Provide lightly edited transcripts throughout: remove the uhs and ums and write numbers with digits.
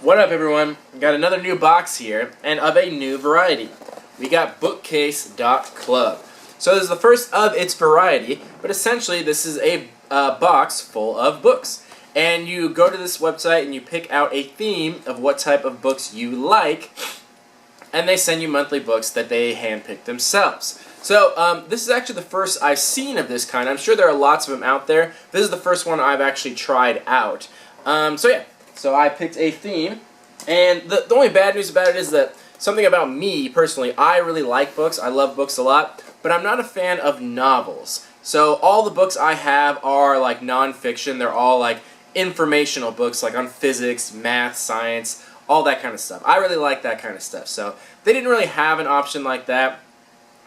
What up, everyone? We got another new box here, and of a new variety. We got BooksCase.Club. So this is the first of its variety, but essentially this is a box full of books. And you go to this website and you pick out a theme of what type of books you like, and they send you monthly books that they handpick themselves. So this is actually the first I've seen of this kind. I'm sure there are lots of them out there. This is the first one I've actually tried out. So I picked a theme, and the only bad news about it is that something about me, personally, I really like books. I love books a lot, but I'm not a fan of novels. So all the books I have are like non-fiction. They're all like informational books, like on physics, math, science, all that kind of stuff. I really like that kind of stuff. So they didn't really have an option like that.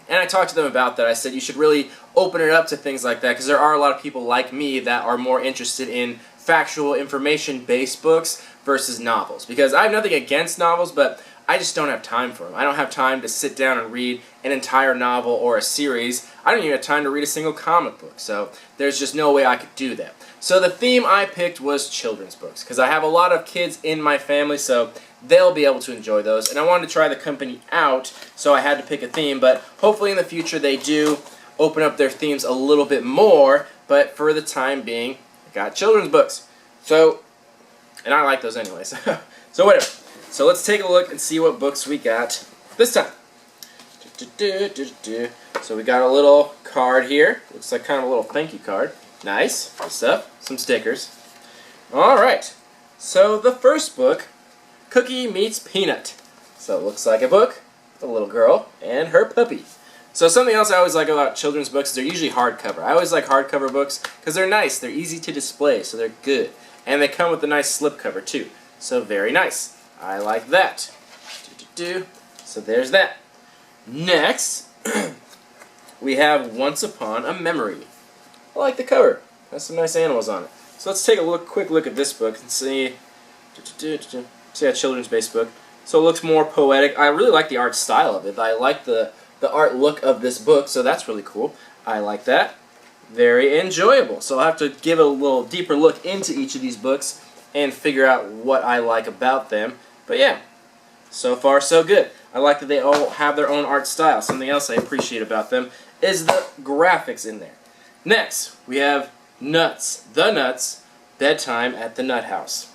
And I talked to them about that. I said you should really open it up to things like that, because there are a lot of people like me that are more interested in factual information-based books versus novels. Because I have nothing against novels, but I just don't have time for them. I don't have time to sit down and read an entire novel or a series. I don't even have time to read a single comic book. So there's just no way I could do that. So the theme I picked was children's books, because I have a lot of kids in my family, so they'll be able to enjoy those. And I wanted to try the company out, so I had to pick a theme. But hopefully in the future they do open up their themes a little bit more. But for the time being, I got children's books. So, and I like those anyways. So whatever. So let's take a look and see what books we got this time. So we got a little card here. Looks like kind of a little thank you card. Nice. Good stuff. Some stickers. Alright. So the first book, Cookie Meets Peanut. So it looks like a book with a little girl and her puppy. So something else I always like about children's books is they're usually hardcover. I always like hardcover books because they're nice. They're easy to display, so they're good. And they come with a nice slipcover too. So very nice. I like that. So there's that. Next, we have Once Upon a Memory. I like the cover. Has some nice animals on it. So let's take a quick look at this book and see. See a children's-based book. So it looks more poetic. I really like the art style of it. I like the art look of this book, so that's really cool. I like that. Very enjoyable. So I'll have to give a little deeper look into each of these books and figure out what I like about them. But yeah, so far so good. I like that they all have their own art style. Something else I appreciate about them is the graphics in there. Next, we have Nuts. The Nuts, Bedtime at the Nut House.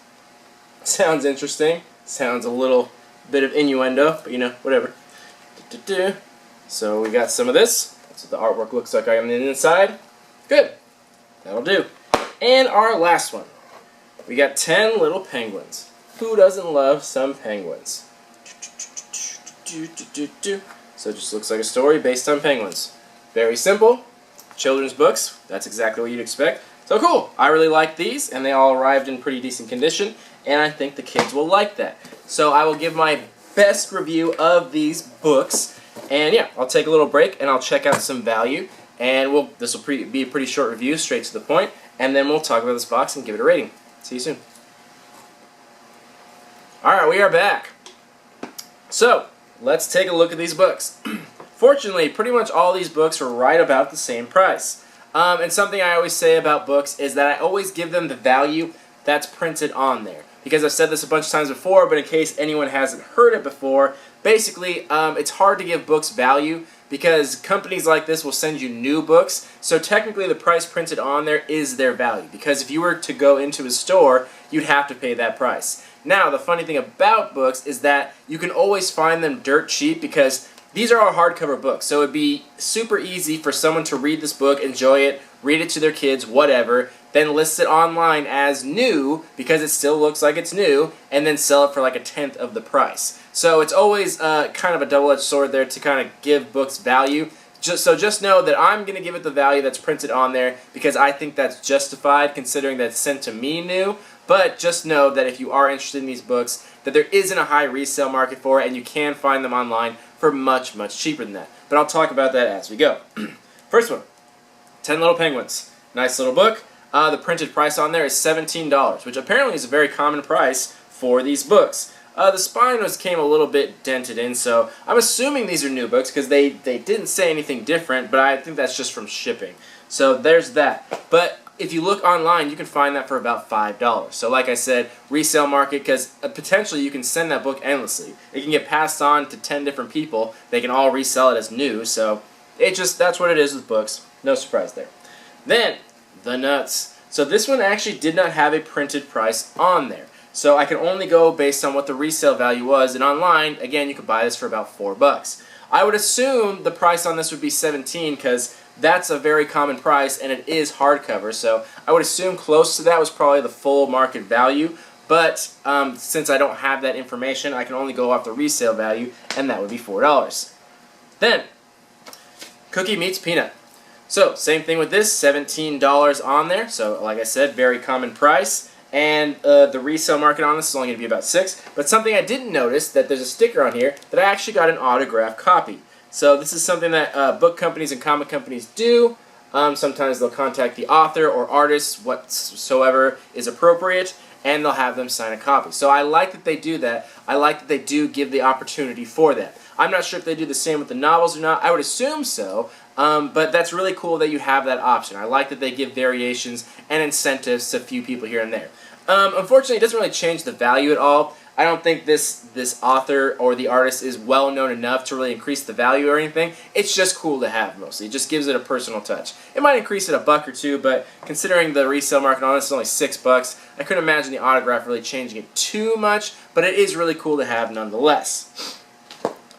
Sounds interesting. Sounds a little bit of innuendo, but you know, whatever. So we got some of this. That's what the artwork looks like on the inside. Good. That'll do. And our last one. We got 10 Little Penguins. Who doesn't love some penguins? So it just looks like a story based on penguins. Very simple. Children's books. That's exactly what you'd expect. So cool. I really like these, and they all arrived in pretty decent condition, and I think the kids will like that. So I will give my best review of these books, and yeah, I'll take a little break and I'll check out some value, and this will be a pretty short review, straight to the point, and then we'll talk about this box and give it a rating. See you soon. Alright, we are back. So, let's take a look at these books. Fortunately, pretty much all these books are right about the same price. And something I always say about books is that I always give them the value that's printed on there. Because I've said this a bunch of times before, but in case anyone hasn't heard it before, basically, it's hard to give books value because companies like this will send you new books. So technically, the price printed on there is their value. Because if you were to go into a store, you'd have to pay that price. Now, the funny thing about books is that you can always find them dirt cheap because these are all hardcover books. So it'd be super easy for someone to read this book, enjoy it, read it to their kids, whatever, then list it online as new because it still looks like it's new, and then sell it for like 1/10 of the price. So it's always kind of a double-edged sword there to kind of give books value. So just know that I'm going to give it the value that's printed on there because I think that's justified considering that it's sent to me new. But just know that if you are interested in these books, that there isn't a high resale market for it, and you can find them online for much, much cheaper than that. But I'll talk about that as we go. First one, 10 Little Penguins. Nice little book. The printed price on there is $17, which apparently is a very common price for these books. The spine came a little bit dented in, so I'm assuming these are new books because they didn't say anything different, but I think that's just from shipping. So there's that. But if you look online, you can find that for about $5. So like I said, resale market, because potentially you can send that book endlessly. It can get passed on to 10 different people. They can all resell it as new. So that's what it is with books. No surprise there. Then, the nuts. So this one actually did not have a printed price on there. So I could only go based on what the resale value was. And online, again, you could buy this for about $4. I would assume the price on this would be $17 because that's a very common price and it is hardcover. So I would assume close to that was probably the full market value. But since I don't have that information, I can only go off the resale value, and that would be $4. Then, Cookie Meets Peanut. So, same thing with this, $17 on there. So, like I said, very common price. And the resale market on this is only going to be about $6. But something I didn't notice, that there's a sticker on here, that I actually got an autographed copy. So this is something that book companies and comic companies do. Sometimes they'll contact the author or artist, whatsoever is appropriate, and they'll have them sign a copy. So I like that they do that. I like that they do give the opportunity for that. I'm not sure if they do the same with the novels or not. I would assume so. But that's really cool that you have that option. I like that they give variations and incentives to a few people here and there. Unfortunately, it doesn't really change the value at all. I don't think this author or the artist is well known enough to really increase the value or anything. It's just cool to have mostly. It just gives it a personal touch. It might increase it $1 or $2, but considering the resale market on this is only $6, I couldn't imagine the autograph really changing it too much, but it is really cool to have nonetheless.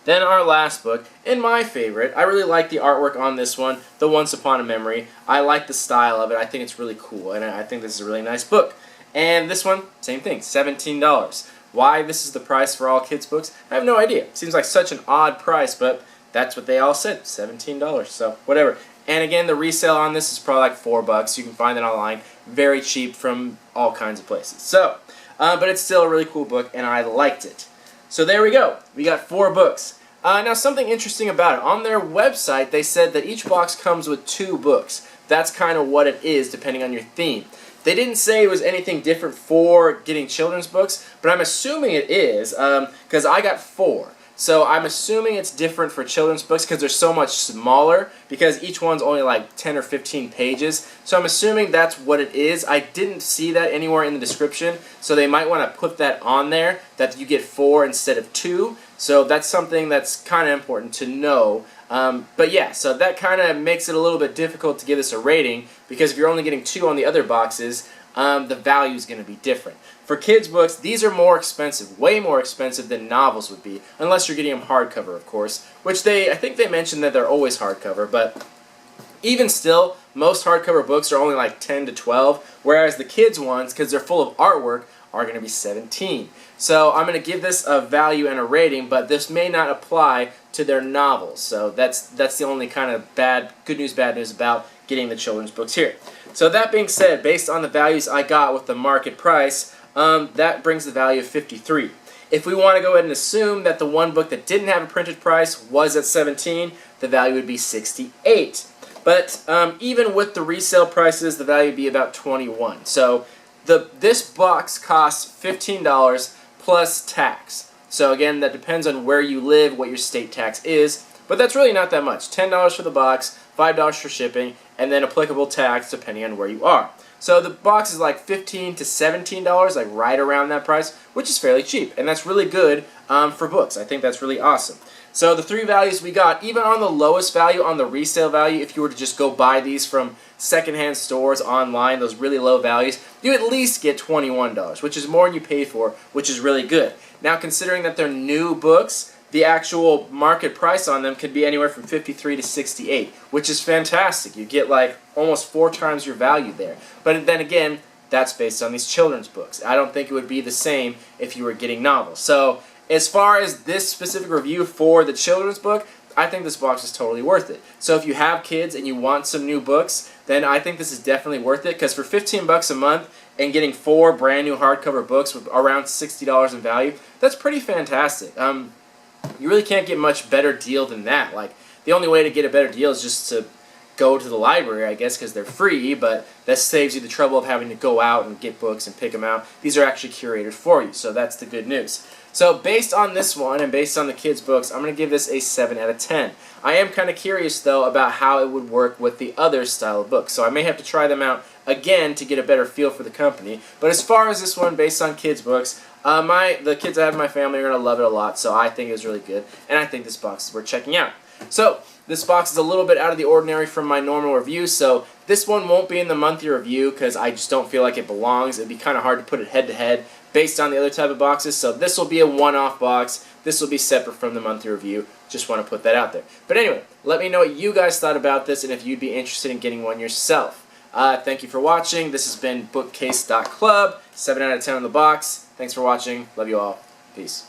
Then our last book, and my favorite. I really like the artwork on this one, The Once Upon a Memory. I like the style of it. I think it's really cool, and I think this is a really nice book. And this one, same thing, $17. Why this is the price for all kids' books, I have no idea. It seems like such an odd price, but that's what they all said, $17. So whatever. And again, the resale on this is probably like $4. You can find it online, very cheap from all kinds of places. So, but it's still a really cool book, and I liked it. So there we go. We got 4 books. Now something interesting about it. On their website, they said that each box comes with 2 books. That's kind of what it is, depending on your theme. They didn't say it was anything different for getting children's books, but I'm assuming it is, because I got 4. So I'm assuming it's different for children's books because they're so much smaller, because each one's only like 10 or 15 pages. So I'm assuming that's what it is. I didn't see that anywhere in the description, so they might want to put that on there, that you get 4 instead of 2. So that's something that's kind of important to know. But yeah, so that kind of makes it a little bit difficult to give this a rating, because if you're only getting 2 on the other boxes, the value is going to be different. For kids' books, these are more expensive, way more expensive than novels would be, unless you're getting them hardcover, of course, which I think they mentioned that they're always hardcover, but even still, most hardcover books are only like 10 to 12, whereas the kids' ones, because they're full of artwork, are going to be 17. So I'm going to give this a value and a rating, but this may not apply to their novels. So that's the only kind of good news, bad news about getting the children's books here. So that being said, based on the values I got with the market price, that brings the value of 53. If we want to go ahead and assume that the one book that didn't have a printed price was at 17, the value would be 68. But even with the resale prices, the value would be about 21. So this box costs $15 plus tax. So again, that depends on where you live, what your state tax is, but that's really not that much. $10 for the box, $5 for shipping, and then applicable tax depending on where you are. So the box is like $15 to $17, like right around that price, which is fairly cheap, and that's really good for books. I think that's really awesome. So the 3 values we got, even on the lowest value, on the resale value, if you were to just go buy these from secondhand stores online, those really low values, you at least get $21, which is more than you paid for, which is really good. Now, considering that they're new books, the actual market price on them could be anywhere from 53 to 68, which is fantastic. You get like almost 4 times your value there. But then again, that's based on these children's books. I don't think it would be the same if you were getting novels. So as far as this specific review for the children's book, I think this box is totally worth it. So if you have kids and you want some new books, then I think this is definitely worth it, because for $15 a month and getting 4 brand new hardcover books with around $60 in value, that's pretty fantastic. You really can't get much better deal than that. Like, the only way to get a better deal is just to go to the library, I guess, because they're free, but that saves you the trouble of having to go out and get books and pick them out. These are actually curated for you, so that's the good news. So based on this one and based on the kids' books, I'm going to give this a 7 out of 10. I am kind of curious, though, about how it would work with the other style of books. So I may have to try them out again to get a better feel for the company. But as far as this one, based on kids' books, the kids I have in my family are going to love it a lot. So I think it was really good. And I think this box is worth checking out. So this box is a little bit out of the ordinary from my normal review. So this one won't be in the monthly review because I just don't feel like it belongs. It'd be kind of hard to put it head to head based on the other type of boxes. So this will be a one-off box. This will be separate from the monthly review. Just want to put that out there. But anyway, let me know what you guys thought about this and if you'd be interested in getting one yourself. Thank you for watching. This has been BooksCase.Club. 7 out of 10 on the box. Thanks for watching. Love you all. Peace.